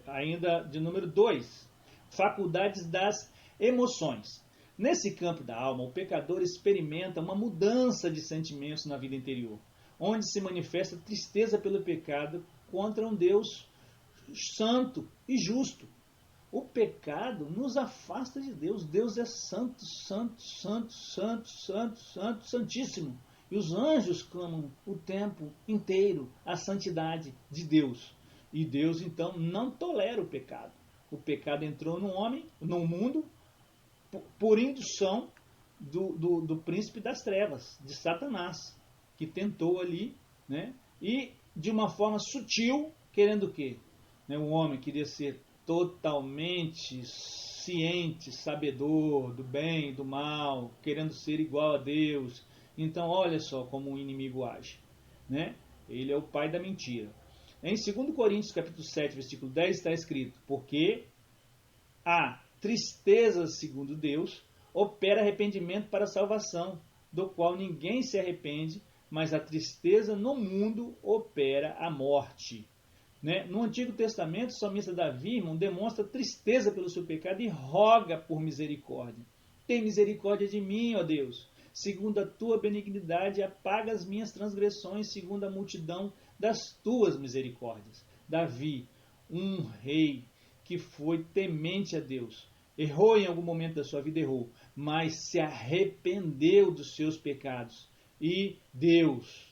ainda de número 2, faculdades das emoções. Nesse campo da alma, o pecador experimenta uma mudança de sentimentos na vida interior, onde se manifesta tristeza pelo pecado contra um Deus santo e justo. O pecado nos afasta de Deus. Deus é santo, santo, santo, santo, santo, santo, santíssimo. E os anjos clamam o tempo inteiro a santidade de Deus. E Deus, então, não tolera o pecado. O pecado entrou no homem, no mundo, por indução do príncipe das trevas, de Satanás, que tentou ali, e de uma forma sutil, querendo o quê? O homem queria ser totalmente ciente, sabedor do bem e do mal, querendo ser igual a Deus. Então, olha só como o inimigo age. Ele é o pai da mentira. Em 2 Coríntios capítulo 7, versículo 10, está escrito, porque a tristeza, segundo Deus, opera arrependimento para a salvação, do qual ninguém se arrepende, mas a tristeza no mundo opera a morte. No Antigo Testamento, o salmista Davi, irmão, demonstra tristeza pelo seu pecado e roga por misericórdia. Tem misericórdia de mim, ó Deus. Segundo a tua benignidade, apaga as minhas transgressões, segundo a multidão das tuas misericórdias. Davi, um rei que foi temente a Deus, errou em algum momento da sua vida, errou, mas se arrependeu dos seus pecados. E Deus,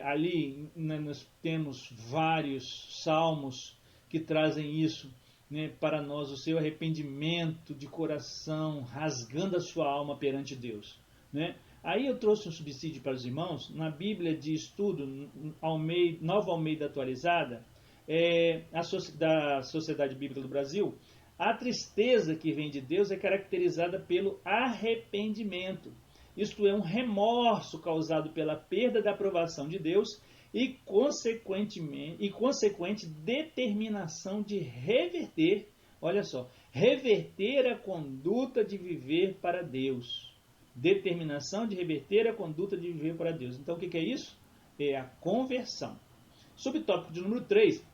ali nós temos vários salmos que trazem isso, para nós, o seu arrependimento de coração, rasgando a sua alma perante Deus. Aí eu trouxe um subsídio para os irmãos, na Bíblia de Estudo, Nova Almeida Atualizada, da Sociedade Bíblica do Brasil, a tristeza que vem de Deus é caracterizada pelo arrependimento. Isto é, um remorso causado pela perda da aprovação de Deus e consequente determinação de reverter, olha só, reverter a conduta de viver para Deus. Determinação de reverter a conduta de viver para Deus. Então o que é isso? É a conversão. Subtópico de número 3,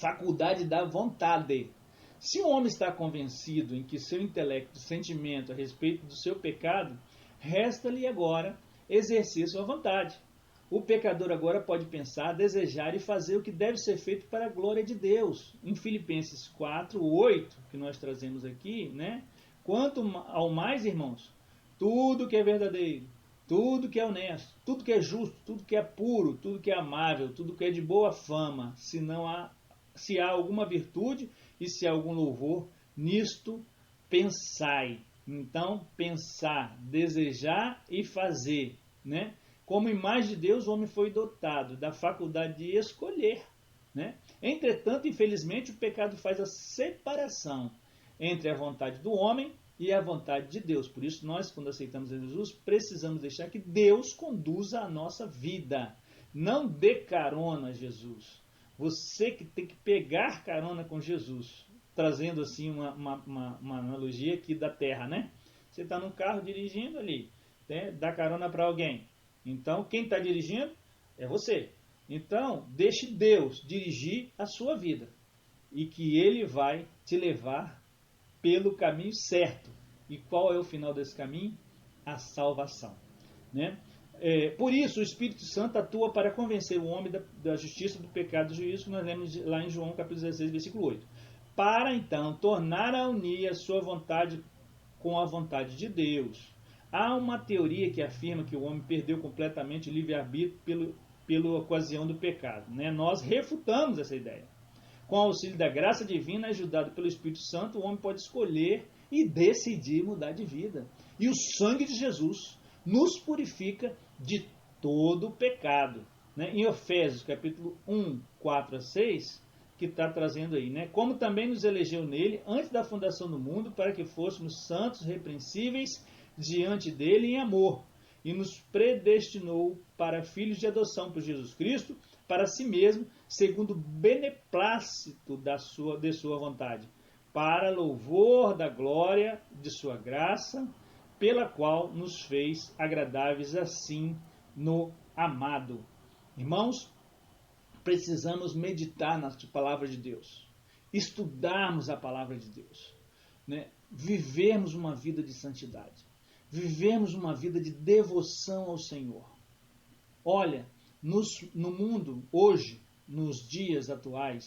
faculdade da vontade. Se o homem está convencido em que seu intelecto, sentimento a respeito do seu pecado, resta-lhe agora exercer sua vontade. O pecador agora pode pensar, desejar e fazer o que deve ser feito para a glória de Deus. Em Filipenses 4:8, que nós trazemos aqui, quanto ao mais, irmãos, tudo que é verdadeiro, tudo que é honesto, tudo que é justo, tudo que é puro, tudo que é amável, tudo que é de boa fama, se há alguma virtude e se há algum louvor, nisto pensai. Então, pensar, desejar e fazer né? Como imagem de Deus, o homem foi dotado da faculdade de escolher, né? Entretanto, infelizmente, o pecado faz a separação entre a vontade do homem e a vontade de Deus. Por isso, nós, quando aceitamos a Jesus, precisamos deixar que Deus conduza a nossa vida. Não dê carona a Jesus. Você que tem que pegar carona com Jesus. Trazendo assim uma analogia aqui da terra, né? Você está num carro dirigindo ali, né? Dá carona para alguém. Então, quem está dirigindo é você. Então, deixe Deus dirigir a sua vida. E que Ele vai te levar pelo caminho certo. E qual é o final desse caminho? A salvação, né? Por isso, o Espírito Santo atua para convencer o homem da justiça, do pecado e do juízo, que nós lemos lá em João capítulo 16, versículo 8. Para, então, tornar a unir a sua vontade com a vontade de Deus. Há uma teoria que afirma que o homem perdeu completamente o livre-arbítrio pela ocasião do pecado, né? Nós refutamos essa ideia. Com o auxílio da graça divina, ajudado pelo Espírito Santo, o homem pode escolher e decidir mudar de vida. E o sangue de Jesus nos purifica de todo o pecado, né? Em Efésios, capítulo 1, 4 a 6, que está trazendo aí, né? Como também nos elegeu nele, antes da fundação do mundo, para que fôssemos santos, repreensíveis, diante dele em amor, e nos predestinou para filhos de adoção por Jesus Cristo, para si mesmo, segundo o beneplácito de sua vontade, para louvor da glória de sua graça, pela qual nos fez agradáveis assim no amado. Irmãos, precisamos meditar na palavra de Deus, estudarmos a palavra de Deus, né? Vivermos uma vida de santidade, vivermos uma vida de devoção ao Senhor. Olha, no mundo hoje, nos dias atuais,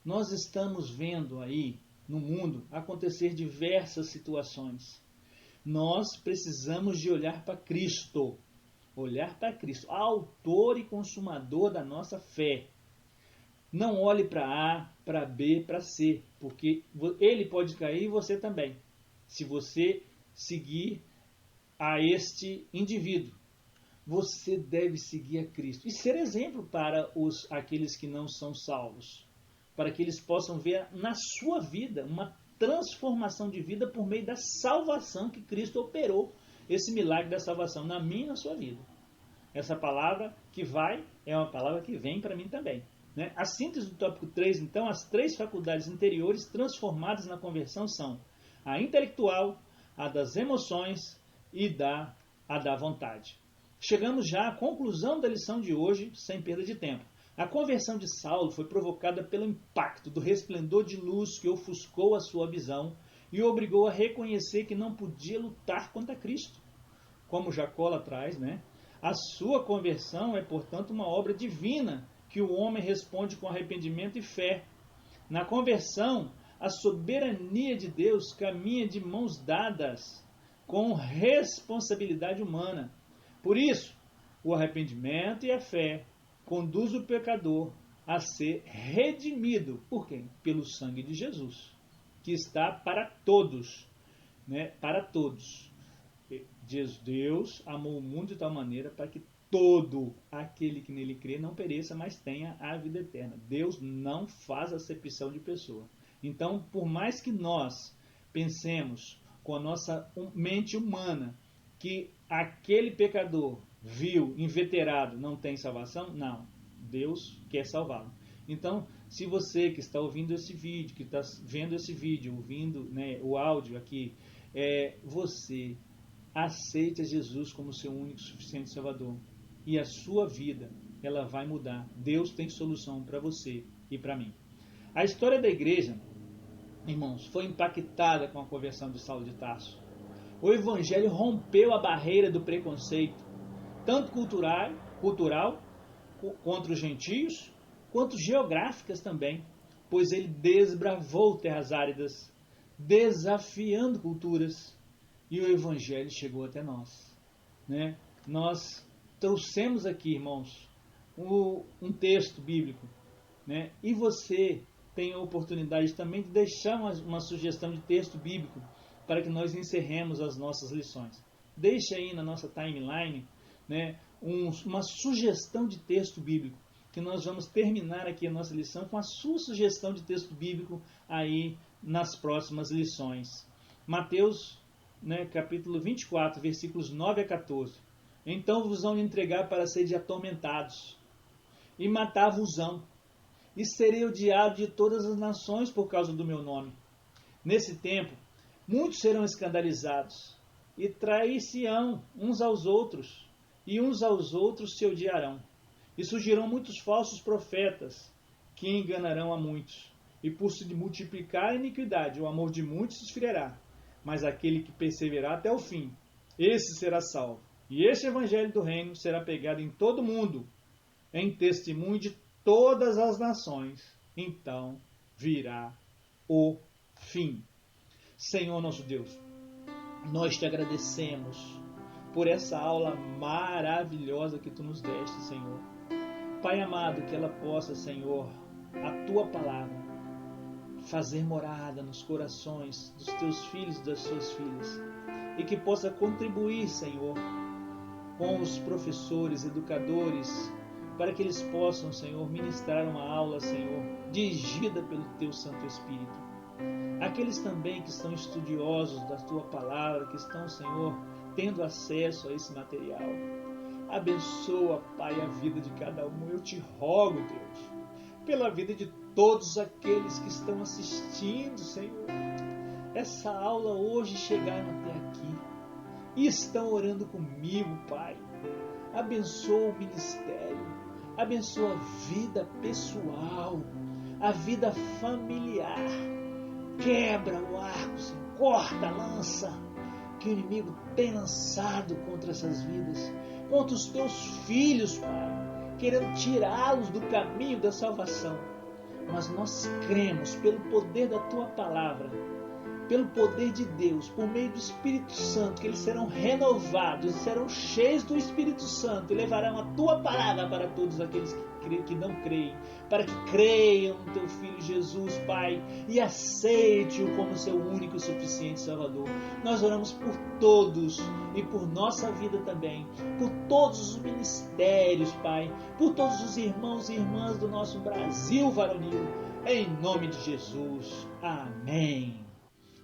nós estamos vendo aí no mundo acontecer diversas situações. Nós precisamos de olhar para Cristo, autor e consumador da nossa fé. Não olhe para A, para B, para C, porque ele pode cair e você também, se você seguir a este indivíduo. Você deve seguir a Cristo e ser exemplo para aqueles que não são salvos, para que eles possam ver na sua vida uma transformação de vida por meio da salvação que Cristo operou, esse milagre da salvação na minha e na sua vida. Essa palavra que vai é uma palavra que vem para mim também, né? A síntese do tópico 3, então, as 3 faculdades interiores transformadas na conversão são a intelectual, a das emoções e a da vontade. Chegamos já à conclusão da lição de hoje, sem perda de tempo. A conversão de Saulo foi provocada pelo impacto do resplendor de luz que ofuscou a sua visão e o obrigou a reconhecer que não podia lutar contra Cristo. Como Jacó lá atrás, né? A sua conversão é, portanto, uma obra divina que o homem responde com arrependimento e fé. Na conversão, a soberania de Deus caminha de mãos dadas com responsabilidade humana. Por isso, o arrependimento e a fé conduz o pecador a ser redimido. Por quê? Pelo sangue de Jesus, que está para todos, né? Para todos. Deus amou o mundo de tal maneira para que todo aquele que nele crê não pereça, mas tenha a vida eterna. Deus não faz acepção de pessoa. Então, por mais que nós pensemos com a nossa mente humana que aquele pecador inveterado, não tem salvação, não. Deus quer salvá-lo. Então, se você que está ouvindo esse vídeo, que está vendo esse vídeo, ouvindo, né, o áudio aqui, você aceita Jesus como seu único e suficiente Salvador, e a sua vida, ela vai mudar. Deus tem solução para você e para mim. A história da igreja, irmãos, foi impactada com a conversão de Saulo de Tarso. O evangelho rompeu a barreira do preconceito, tanto cultural contra os gentios, quanto geográficas também, pois ele desbravou terras áridas, desafiando culturas, e o evangelho chegou até nós, né? Nós trouxemos aqui, irmãos, um texto bíblico, né? E você tem a oportunidade também de deixar uma sugestão de texto bíblico para que nós encerremos as nossas lições. Deixe aí na nossa timeline, né, uma sugestão de texto bíblico, que nós vamos terminar aqui a nossa lição com a sua sugestão de texto bíblico aí nas próximas lições. Mateus, né, capítulo 24, versículos 9 a 14. Então vos vão entregar para serem atormentados, e matar-vos-ão, e serei odiado de todas as nações por causa do meu nome. Nesse tempo, muitos serão escandalizados, e trair-se-ão uns aos outros, e uns aos outros se odiarão. E surgirão muitos falsos profetas, que enganarão a muitos. E por se multiplicar a iniquidade, o amor de muitos se esfriará. Mas aquele que perseverar até o fim, esse será salvo. E este evangelho do reino será pregado em todo o mundo, em testemunho de todas as nações. Então virá o fim. Senhor nosso Deus, nós te agradecemos por essa aula maravilhosa que tu nos deste, Senhor. Pai amado, que ela possa, Senhor, a tua palavra, fazer morada nos corações dos teus filhos e das suas filhas, e que possa contribuir, Senhor, com os professores, educadores, para que eles possam, Senhor, ministrar uma aula, Senhor, dirigida pelo teu Santo Espírito. Aqueles também que são estudiosos da tua palavra, que estão, Senhor, tendo acesso a esse material. Abençoa, Pai, a vida de cada um. Eu te rogo, Deus, pela vida de todos aqueles que estão assistindo, Senhor. Essa aula hoje chegaram até aqui e estão orando comigo, Pai. Abençoa o ministério, abençoa a vida pessoal, a vida familiar. Quebra o arco, Senhor, corta a lança que o inimigo tem lançado contra essas vidas, contra os teus filhos, Pai, querendo tirá-los do caminho da salvação. Mas nós cremos pelo poder da tua palavra, pelo poder de Deus, por meio do Espírito Santo, que eles serão renovados, serão cheios do Espírito Santo e levarão a tua palavra para todos aqueles que não creem, para que creiam no teu Filho Jesus, Pai, e aceite-o como seu único e suficiente Salvador. Nós oramos por todos e por nossa vida também, por todos os ministérios, Pai, por todos os irmãos e irmãs do nosso Brasil varonil, em nome de Jesus. Amém.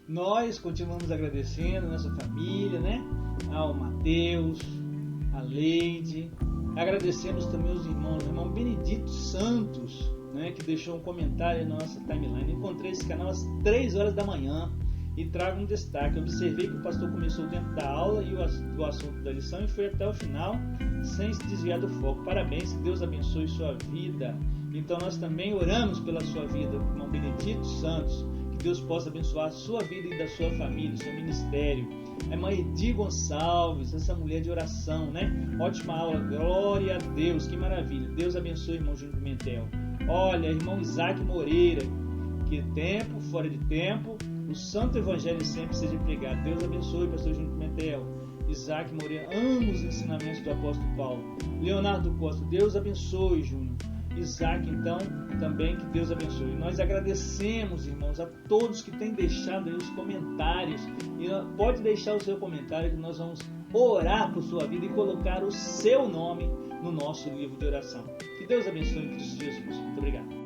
Nós continuamos agradecendo a nossa família, né? Ao Mateus, a Leide. Agradecemos também os irmãos, o irmão Benedito Santos, né? Que deixou um comentário na nossa timeline. Encontrei esse canal às 3 horas da manhã e trago um destaque. Observei que o pastor começou dentro da aula e do assunto da lição e foi até o final sem se desviar do foco. Parabéns, que Deus abençoe sua vida. Então nós também oramos pela sua vida, irmão Benedito Santos. Deus possa abençoar a sua vida e da sua família, o seu ministério. A irmã Edi Gonçalves, essa mulher de oração, né? Ótima aula, glória a Deus, que maravilha. Deus abençoe, irmão Júnior Pimentel. Olha, irmão Isaac Moreira, que tempo, fora de tempo, o santo evangelho sempre seja pregado. Deus abençoe, pastor Júnior Pimentel. Isaac Moreira, amo os ensinamentos do apóstolo Paulo. Leonardo Costa, Deus abençoe, Júnior. Isaac, então, também que Deus abençoe. Nós agradecemos, irmãos, a todos que têm deixado aí os comentários. E pode deixar o seu comentário que nós vamos orar por sua vida e colocar o seu nome no nosso livro de oração. Que Deus abençoe em Cristo Jesus. Muito obrigado.